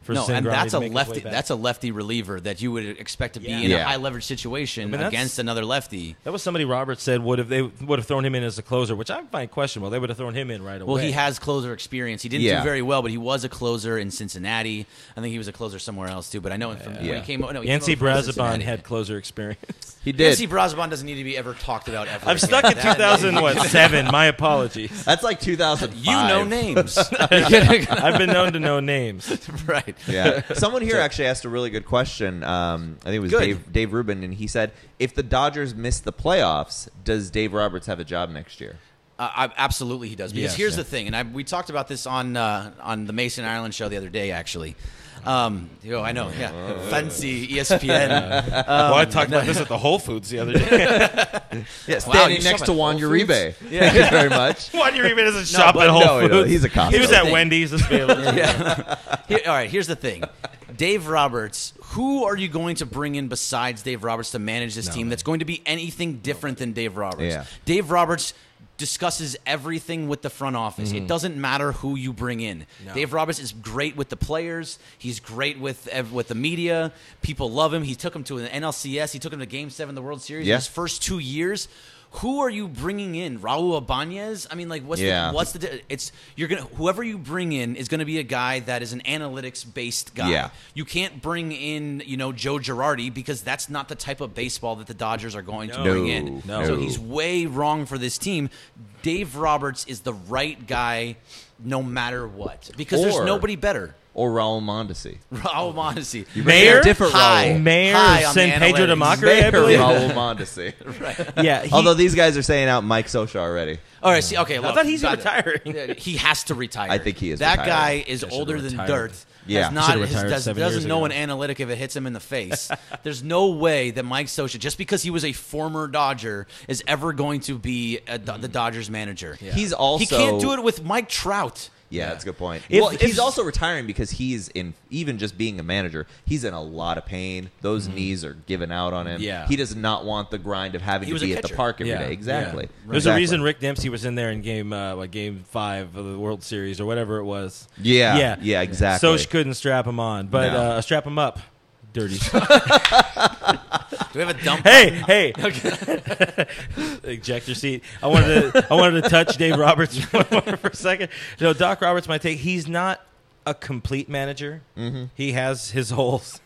No, and Singrani that's to a make his lefty. way back. That's a lefty reliever that you would expect to be in Yeah. a high leverage situation I mean, that's- against another lefty. That was somebody Roberts said they would have thrown him in as a closer, which I find questionable. They would have thrown him in right away. Well, he has closer experience. He didn't Yeah. do very well, but he was a closer in Cincinnati. I think he was a closer somewhere else too. But I know when he came. No, he came Yancy over from Brazaban Cincinnati. had closer experience. He did. Yancy Brazaban doesn't need to be ever talked about ever. I'm again. stuck at That- 2007. My apologies. That's like 2005. You know names, I've been known to know names. right? Yeah. Someone here actually asked a really good question. I think it was Good. Dave Rubin, and he said, if the Dodgers miss the playoffs, does Dave Roberts have a job next year? Absolutely, he does. Because Yes. here's the thing, and we talked about this on the Mason Ireland show the other day, actually. I know, yeah, fancy ESPN. Well, I talked about this at the Whole Foods the other day. Yeah, standing you next shop to at Juan Whole Foods? Uribe. Thank you very much. Juan Uribe doesn't shop but at Whole no, Foods. he's a Costco. He was at thing. Wendy's. Let's be able to. Yeah. All right, here's the thing. Dave Roberts, who are you going to bring in besides Dave Roberts to manage this team that's going to be anything different than Dave Roberts? Yeah. Dave Roberts discusses everything with the front office. It doesn't matter who you bring in. No. Dave Roberts is great with the players. He's great with the media. People love him. He took him to an NLCS. He took him to Game 7 of the World Series in his first 2 years. Who are you bringing in? Raul Ibanez? I mean, like, what's the? It's whoever you bring in is gonna be a guy that is an analytics based guy. Yeah. You can't bring in Joe Girardi because that's not the type of baseball that the Dodgers are going to bring in. No. So he's way wrong for this team. Dave Roberts is the right guy, no matter what, because there's nobody better. Or Raul Mondesi. Raul Mondesi. Mayor? Different Raul. Mayor High of on the San Pedro de analytics. Macri, I Mayor believe. Raul Mondesi. Yeah. Although these guys are saying out Mike Scioscia already. All right, see, okay, look, I thought he's retiring. He has to retire. I think he is That retiring. guy is Should've older than retired. dirt. Yeah. Has not, Should've his, retired does, 7 years doesn't know ago. an analytic if it hits him in the face. There's no way that Mike Scioscia, just because he was a former Dodger, is ever going to be the Dodgers manager. Yeah. He's also He can't do it with Mike Trout. Yeah, that's a good point. If- Well, if- he's also retiring because he's in, even just being a manager, he's in a lot of pain. Those knees are giving out on him. Yeah. He does not want the grind of having He to was a be at the catcher. park every day. Exactly. Yeah. There's Exactly. a reason Rick Dempsey was in there in game 5 of the World Series or whatever it was. Yeah, yeah, exactly. Soch couldn't strap him on, but No. strap him up. Dirty. Do we have a dump? hey. Ejector seat. I wanted to touch Dave Roberts for a second. No, Doc Roberts, my take. He's not a complete manager. Mm-hmm. He has his holes,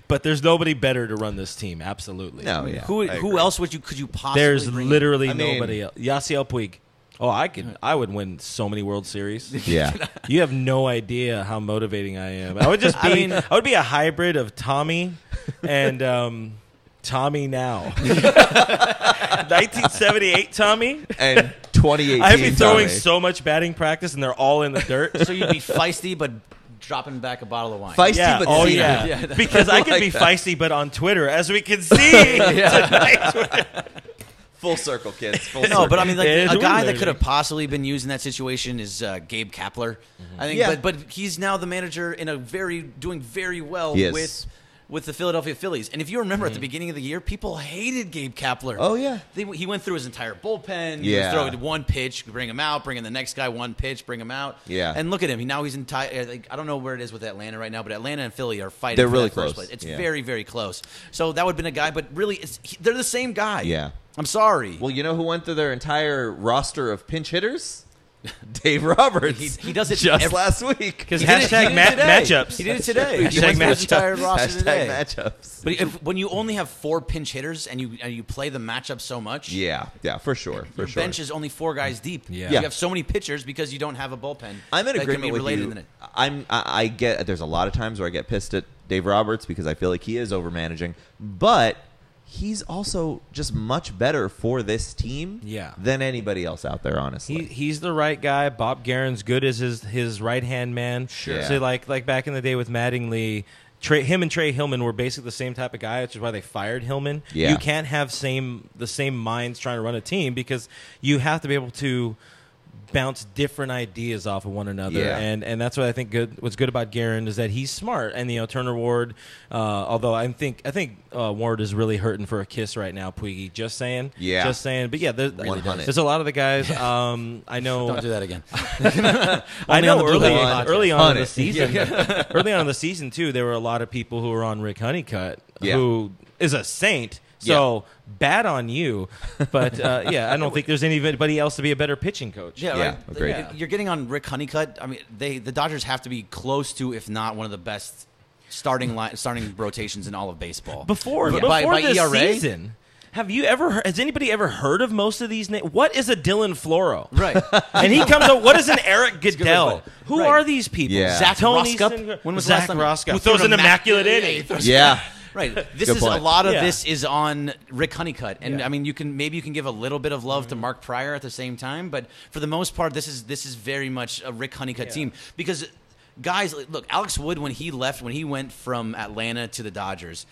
but there's nobody better to run this team. Absolutely. No, yeah. Who else could you possibly? There's bring in? literally I mean- nobody else. Yasiel Puig. Oh, I would win so many World Series. Yeah. You have no idea how motivating I am. I would just be I would be a hybrid of Tommy and Tommy now. 1978 Tommy. And 2018 I'd be throwing Tommy. so much batting practice and they're all in the dirt. So you'd be feisty, but dropping back a bottle of wine. Feisty, Yeah. but Oh senior. yeah. Because I could like be that. feisty, but on Twitter, as we can see tonight. Full circle, kids. Full No, circle. but I mean, like It is a guy weird. that could have possibly been used in that situation is Gabe Kapler. I think, Yeah. but he's now the manager in a doing very well He is. with the Philadelphia Phillies. And if you remember at the beginning of the year, people hated Gabe Kapler. Oh, yeah. He went through his entire bullpen. Yeah. He was throwing one pitch, bring him out, bring in the next guy, one pitch, bring him out. Yeah. And look at him. Now he's in like, I don't know where it is with Atlanta right now, but Atlanta and Philly are fighting. They're for really that first close. place. It's Yeah. very, very close. So that would have been a guy, but really, they're the same guy. Yeah. I'm sorry. Well, you know who went through their entire roster of pinch hitters? Dave Roberts. He does it just every- last week. Because He did it- hashtag he did it today. matchups. He did it today. He Hashtag went through his matchup. entire roster Hashtag today. matchups. But when you only have 4 pinch hitters and you play the matchup so much, Yeah, for sure. For your sure. bench is only 4 guys deep. Yeah. You have so many pitchers because you don't have a bullpen. I'm in that can agreement be with related you. in it. I get there's a lot of times where I get pissed at Dave Roberts because I feel like he is overmanaging, but he's also just much better for this team Yeah. than anybody else out there, honestly. He's the right guy. Bob Guerin's good as his right hand man. Sure. So like back in the day with Mattingly, him and Trey Hillman were basically the same type of guy, which is why they fired Hillman. Yeah. You can't have the same minds trying to run a team because you have to be able to bounce different ideas off of one another. Yeah. And that's what I think what's good about Guerin is that he's smart. And Turner Ward, although I think Ward is really hurting for a kiss right now, Puigi. Just saying. Yeah. Just saying. But yeah, there's 100. a lot of the guys. I know. Don't do that again. I Only on know the Blue Bunny early on in the Hunt it. season, early on in the season too, there were a lot of people who were on Rick Honeycutt, Yeah. who is a saint. So bad on you, but yeah, I don't think there's anybody else to be a better pitching coach. Yeah, Yeah, right. agreed. Yeah. You're getting on Rick Honeycutt. I mean, the Dodgers have to be close to, if not one of the best starting rotations in all of baseball. Before By this ERA? season, has anybody ever heard of most of these names? What is a Dylan Floro? Right. And he comes up. What is an Eric Goodell? Who Right. are these people? Yeah. Zach Tony Roskup? Singer- When was the Zach last time- Roskup? who Who threw throws an an immaculate inning? Yeah. Yeah. Right. This Good is point. a lot of Yeah. this is on Rick Honeycutt, and Yeah. I mean, you can give a little bit of love to Mark Pryor at the same time, but for the most part, this is very much a Rick Honeycutt team because guys, look, Alex Wood when he went from Atlanta to the Dodgers,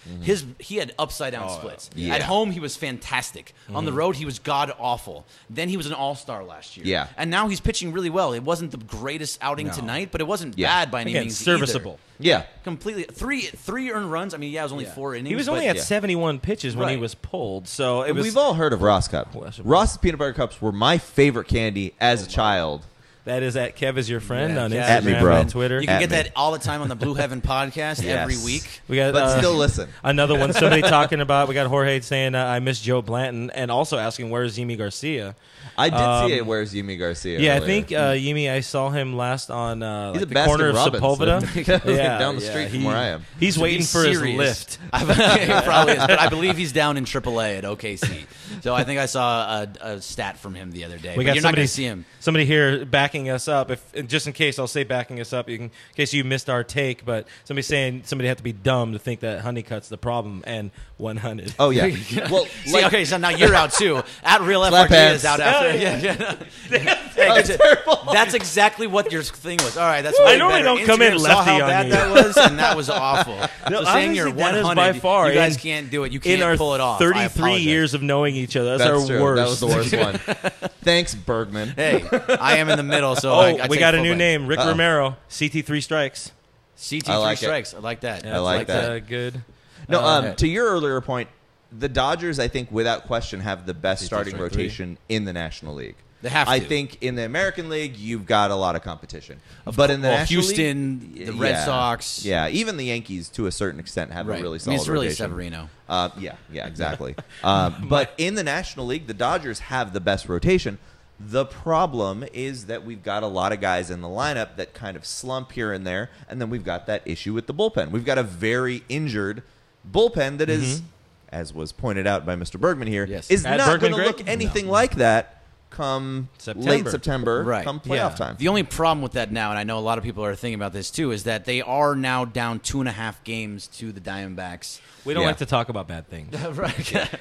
he had upside down splits. Yeah. At home, he was fantastic. On the road, he was god awful. Then he was an all-star last year. Yeah. And now he's pitching really well. It wasn't the greatest outing tonight, but it wasn't bad by any Again, means. serviceable. Yeah. Completely. Three earned runs. I mean, yeah, it was only 4 innings. He was only at yeah. 71 pitches when he Right. was pulled, so it was. We've all heard of Ross Cup. Bless him. Ross's peanut butter cups were my favorite candy as a child. That is at Kev is your friend on Instagram At me, bro. and Twitter. You can At get me. that all the time on the Blue Heaven podcast every Yes. week. We got, But still listen. Another one. Somebody talking about. We got Jorge saying I miss Joe Blanton, and also asking where's Yimi Garcia. I did see it. Where's Yimi Garcia? Yeah, I earlier. think Yimi. I saw him last on He's like a the corner of Baskin Robbins. Sepulveda. Down the street from where I am. He's waiting be for his serious. lift. He probably is, but I believe he's down in AAA at OKC. So I think I saw a stat from him the other day. We But got you're not somebody going to see him. Somebody here backing us up. If just in case, I'll say backing us up. In case you missed our take, but somebody saying somebody had to be dumb to think that Honeycutt's the problem and 100. Oh yeah. Well, See, okay, so now you're out too. At Real Slap FRG hands. is out after. Hey, That's terrible. that's exactly what your thing was. All right, that's I way normally better. don't come in Instagram saw lefty how on bad you. that was, and that was awful. No, So saying you're honestly, that is 100, by far you guys in- can't do it. You can't in our pull it off. I 33 apologize. years of knowing each other, that's That's our true. worst. That was the worst one. Thanks, Bergman. Hey, I am in the middle, so Oh, I we take got a full new blame. name, Rick Uh-oh. Romero, CT3 strikes. CT3 I like it. strikes. I like that. I like that. Good. No, Okay. to your earlier point, the Dodgers, I think, without question, have the best starting strike three. rotation in the National League. They have I to. think in the American League, you've got a lot of competition. But in the Well, National Houston, League, the Red yeah. Sox. Yeah, even the Yankees, to a certain extent, have Right. a really I solid mean, it's really rotation. Severino. Yeah, exactly. But in the National League, the Dodgers have the best rotation. The problem is that we've got a lot of guys in the lineup that kind of slump here and there, and then we've got that issue with the bullpen. We've got a very injured bullpen that is, as was pointed out by Mr. Bergman here, Yes. is At not Bergman going to look Greg? anything like that come September. late September, Right. come Yeah. playoff time. The only problem with that now, and I know a lot of people are thinking about this too, is that they are now down 2.5 games to the Diamondbacks. We don't Yeah. like to talk about bad things. Right.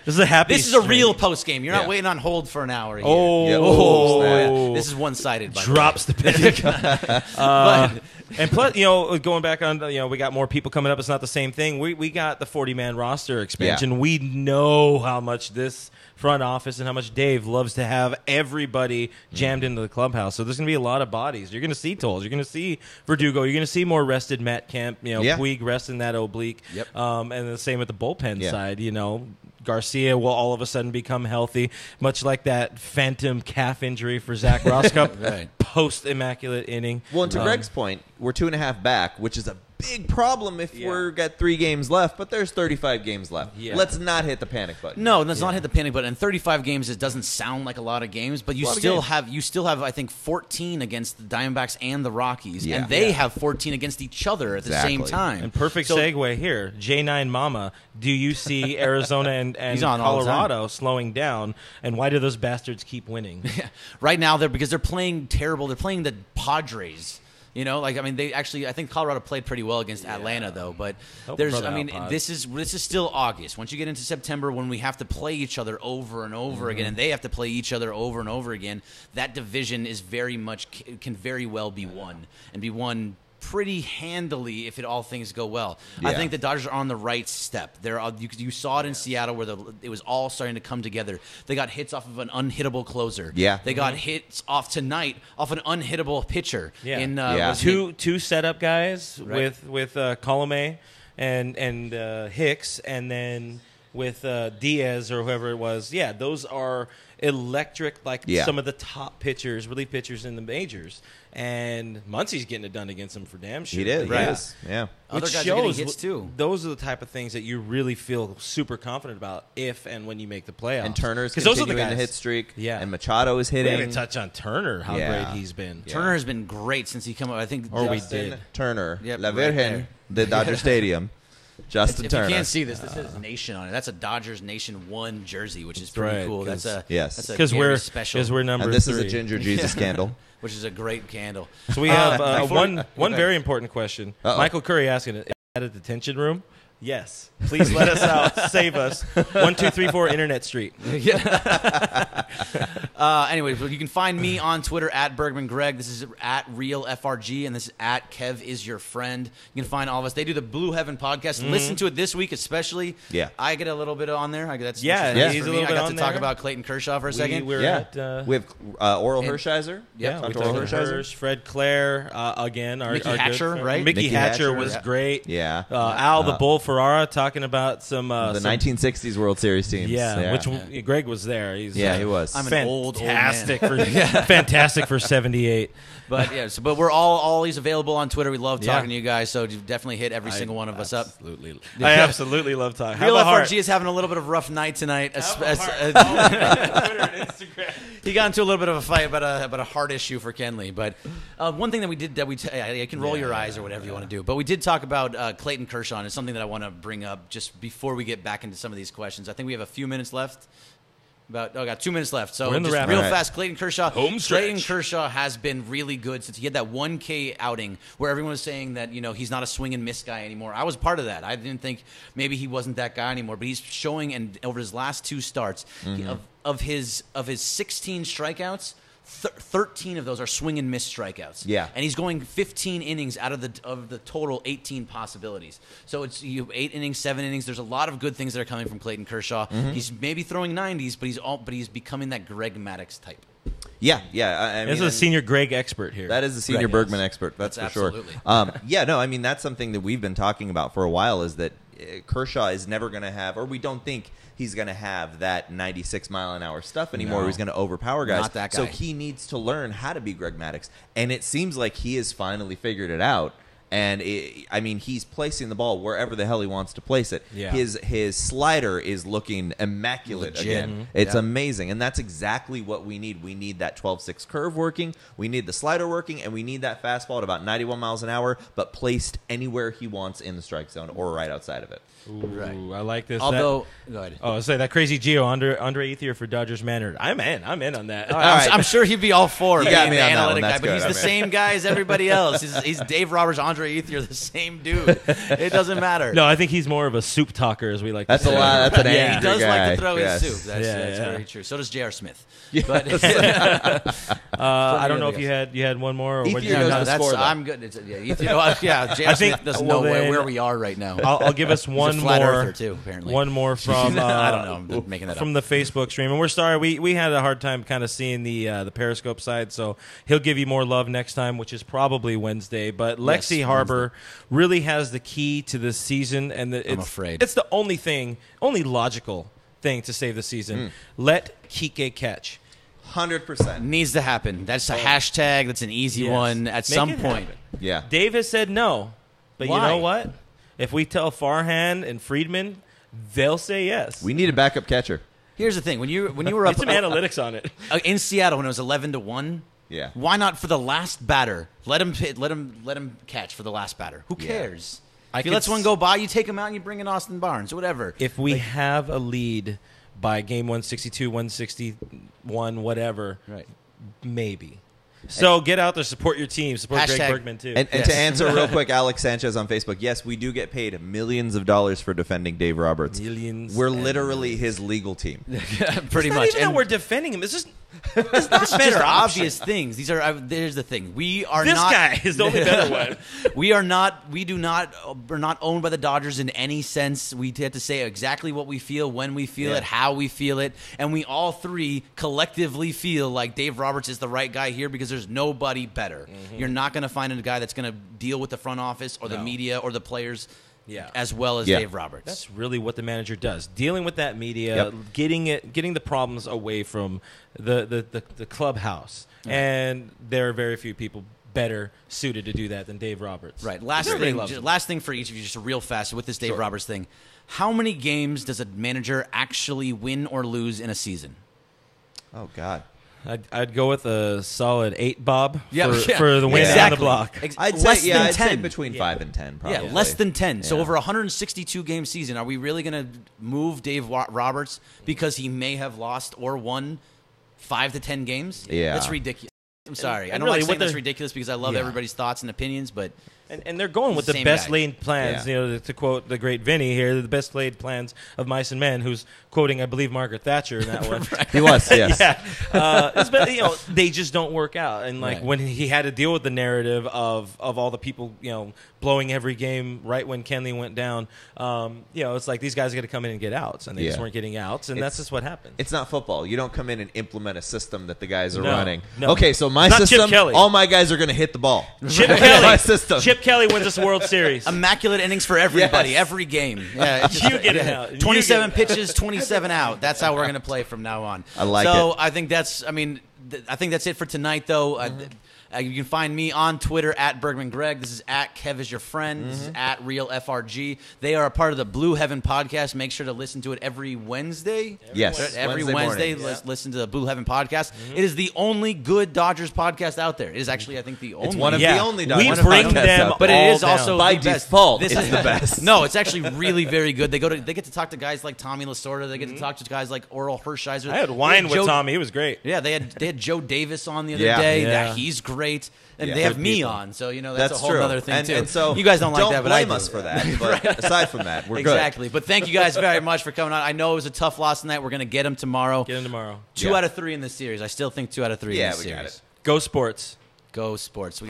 This is a happy This is a streak. real post game. You're not Yeah. waiting on hold for an hour. Here. Oh, Yeah. Oh, yeah. This is one-sided. By drops the pen. But, And plus, going back on, we got more people coming up. It's not the same thing. We got the 40-man roster expansion. Yeah. We know how much this front office and how much Dave loves to have everybody jammed into the clubhouse. So there's going to be a lot of bodies. You're going to see Tolles. You're going to see Verdugo. You're going to see more rested Matt Kemp. Yeah. Puig resting that oblique. Yep. And the same with the bullpen Yeah. side. Garcia will all of a sudden become healthy, much like that phantom calf injury for Zach Roskup Right. post immaculate inning. Well, and to Greg's point, we're 2.5 back, which is a big problem if we're got 3 games left, but there's 35 games left. Yeah. Let's not hit the panic button. no, let's not hit the panic button. In 35 games, it doesn't sound like a lot of games, but you lot of still games. have I think 14 against the Diamondbacks and the Rockies, Yeah. and they Yeah. have 14 against each other at the same Exactly. time. And perfect So- segue here. J9 Mama, do you see Arizona and He's on all the time. Colorado slowing down? And why do those bastards keep winning? Right now, because they're playing terrible. They're playing the Padres. I think Colorado played pretty well against Atlanta, though. But Help there's, brother out, Pod. this is still August. Once you get into September, when we have to play each other over and over again, and they have to play each other over and over again, that division is can very well be won and be won pretty handily if all things go well. I Yeah. think the Dodgers are on the right step. You saw it in Seattle where it was all starting to come together. They got hits off of an unhittable closer. Yeah. They got hits off tonight off an unhittable pitcher. Yeah. Yeah. was it- Two setup guys Right. with Colomé and Hicks, and then with Diaz or whoever it was. Yeah, those are electric, Yeah. some of the top pitchers, relief pitchers in the majors. And Muncy's getting it done against them for damn sure. He did. Yeah. Yes. Yeah. Other Which guys are getting shows hits too. Those are the type of things that you really feel super confident about if and when you make the playoffs. And Turner's 'Cause those are the continuing the guys. hit streak. Yeah. And Machado is We hitting. didn't touch on Turner, how Yeah. great he's been. Yeah. Turner has been great since he came up. I think Or we Justin did. Turner. Yep, La right Virgen de Dodger Stadium. Justin if Turner. you can't see this says Nation on it. That's a Dodgers Nation 1 jersey, which is pretty right, cool. That's a yes. that's a Because Gary we're special. number And this 3. is a Ginger Jesus candle. which is a great candle. So we have before- one okay. very important question. Uh-oh. Michael Curry asking, is that a detention room? Yes. Please let us out. Save us. 1234 Internet Street. Anyways, well, you can find me on Twitter at Bergman Greg. This is at Real FRG, and this is at Kev is your friend. You can find all of us. They do the Blue Heaven podcast. Listen to it this week, especially. Yeah. I get a little bit on there. That's He's a little bit I got on to talk there. about Clayton Kershaw for a second. We were Yeah. at, We have Oral Hershiser. Yeah, we Dr. talked Oral to Hershiser. Hirsch, Fred Clare, again. Our Mickey good Hatcher, friend. right? Mickey Mickey Hatcher Hatcher, was yeah. great. Yeah. Al the Bull Ferrara talking about some The some- 1960s World Series teams. which Greg was there. He's Yeah, he was. I'm an old man. fantastic for 78. But yeah, but we're always available on Twitter. We love talking Yeah. to you guys, so definitely hit every single one of us up. I absolutely love talking. Real Have a heart. FRG is having a little bit of a rough night tonight. Have a heart. Twitter and Instagram. He got into a little bit of a fight about a heart issue for Kenley. But one thing that we did I can roll your eyes or whatever you want to do. But we did talk about Clayton Kershaw, and it's something that I want to bring up just before we get back into some of these questions. I think we have a few minutes left. Got 2 minutes left. So We're in the just wrap. real All right. fast, Clayton Kershaw. Home stretch. Clayton Kershaw has been really good since he had that 1K outing where everyone was saying that he's not a swing and miss guy anymore. I was part of that. I didn't think maybe he wasn't that guy anymore, but he's showing, and over his last 2 starts, of his 16 strikeouts. 13 of those are swing and miss strikeouts. Yeah. And he's going 15 innings out of the total 18 possibilities. So it's 8 innings, 7 innings. There's a lot of good things that are coming from Clayton Kershaw. He's maybe throwing 90s, but he's becoming that Greg Maddux type. Yeah. I mean, This is a senior Greg expert here. That is a senior Greg, Bergman expert. That's for absolutely. sure. I mean, that's something that we've been talking about for a while is that Kershaw is never going to have, or we don't think he's going to have that 96-mile-an-hour stuff anymore. No. He's going to overpower guys. Not that guy. So he needs to learn how to be Greg Maddux. And it seems like he has finally figured it out. And he's placing the ball wherever the hell he wants to place it. Yeah. His slider is looking immaculate Legit. again. It's Yeah. amazing, and that's exactly what we need. We need that 12-6 curve working. We need the slider working, and we need that fastball at about 91 miles an hour, but placed anywhere he wants in the strike zone or right outside of it. Ooh, I like this. Although, go ahead. I say that crazy Gio Andre Ethier for Dodgers Manor. I'm in on that. All right, I'm sure he'd be all for You being got me the on that analytic one. guy, That's but good. he's the I'm same guy as everybody else. He's Dave Roberts, Andre Ethier, the same dude. It doesn't matter. No, I think he's more of a soup talker, as we like That's to a say. lot. That's an he angry does guy. like to throw Yes. his soup. That's Yeah. very true. So does J.R. Smith. But I don't know if you had one more. Or what Ethier you knows got? the score, though. I'm good. J.R. I think- Smith doesn't well, know then, where we are right now. I'll give us He's one a flat more. earther too, apparently. One more from I don't know. I'm making that from up. the Facebook stream, and we're sorry we had a hard time kind of seeing the Periscope side, so he'll give you more love next time, which is probably Wednesday. But Lexi Yes, Harbor really has the key to this season, and it's, afraid. it's the only logical thing to save the season. Let Kike catch. 100%. Needs to happen. That's a hashtag. That's an easy Yes. one at Make some it point. happen. Yeah. Dave has said no, but Why? you know what? If we tell Farhan and Friedman, they'll say yes. We need a backup catcher. Here's the thing: when you were up Get some analytics on it. in Seattle when it was 11-1, Yeah. why not for the last batter? Let him catch for the last batter. Who Yeah. cares? I If he could lets one s- go by, you take him out and you bring in Austin Barnes, whatever. If we have a lead by game 162, 161, whatever, Right. maybe. So get out there, support your team, support Greg Hashtag- Bergman too. And Yes. to answer real quick, Alex Sanchez on Facebook, yes, we do get paid millions of dollars for defending Dave Roberts. Millions We're and literally his legal team. Pretty it's not much. even that we're defending him. It's just It's not better better. option. Obvious things. These are. There's the thing. We are this not. guy is the only better one. We're not owned by the Dodgers in any sense. We have to say exactly what we feel, when we feel Yeah. it, how we feel it, and we all three collectively feel like Dave Roberts is the right guy here because there's nobody better. You're not going to find a guy that's going to deal with the front office or the No. media or the players Yeah. as well as Yeah. Dave Roberts. That's really what the manager does. Dealing with that media, Yep. getting the problems away from the clubhouse. And there are very few people better suited to do that than Dave Roberts. Right. Last Everybody thing, loves him. last thing for each of you, just real fast with this Dave Sure. Roberts thing. How many games does a manager actually win or lose in a season? Oh, God. I'd go with a solid 8, Bob, Yeah, for the win exactly. on the block. I'd less say, than I'd 10. say between 5 and 10, probably. Yeah, less than 10. So Yeah. over a 162-game season, are we really going to move Dave Roberts because he may have lost or won 5 to 10 games? Yeah. That's ridiculous. I'm sorry. I and don't really, like saying what that's they're- ridiculous because I love Yeah. everybody's thoughts and opinions, but And they're going with the Same best guy. laid plans. Yeah. You know, to quote the great Vinny here, the best laid plans of mice and men. Who's quoting, I believe, Margaret Thatcher in that one. He was, yes. But, you know, they just don't work out. And like Right. when he had to deal with the narrative of all the people, you know, blowing every game right when Kenley went down, you know, it's like these guys got to come in and get outs, and they just Yeah. weren't getting outs, and that's just what happened. It's not football. You don't come in and implement a system that the guys are No, running. no. Okay, so my It's not Chip system, Kelly. all my guys are going to hit the ball. Chip My Kelly, system. Chip Kelly wins us a World Series. Immaculate innings for everybody, Yes. every game. Yeah, it's You get it out. You 27 get it out. pitches, 27 out. That's how we're going to play from now on. I like so it. I think that's. I mean, I think that's it for tonight, though. You can find me on Twitter at Bergman Greg. This is at Kev is your friend. This is at Real FRG. They are a part of the Blue Heaven podcast. Make sure to listen to it every Wednesday. Yes, Every Wednesday Wednesday, morning. listen to the Blue Heaven podcast. It is the only good Dodgers podcast out there. It is actually, I think, the only. It's one of Yeah. the only We Dodgers bring podcasts them out But there. it all is also down. By the best. default, This it's is the best. No, it's actually really very good. They get to talk to guys like Tommy Lasorda. They get to talk to guys like Oral Hershiser. I had wine with Joe- Tommy. He was great. Yeah, they had Joe Davis on the other Yeah. day. Yeah. Yeah, he's great, and Yeah. they have Good me people. on. So you know that's, That's a whole true. other thing and, too. And so you guys don't like that, but I blame do. us for that. But aside from that, we're Exactly. But thank you guys very much for coming on. I know it was a tough loss tonight. We're gonna get them tomorrow. Get in tomorrow. Two Yeah. out of three in this series. I still think 2 out of 3 Yeah, in this we got series. it. Go Sports. Go Sports.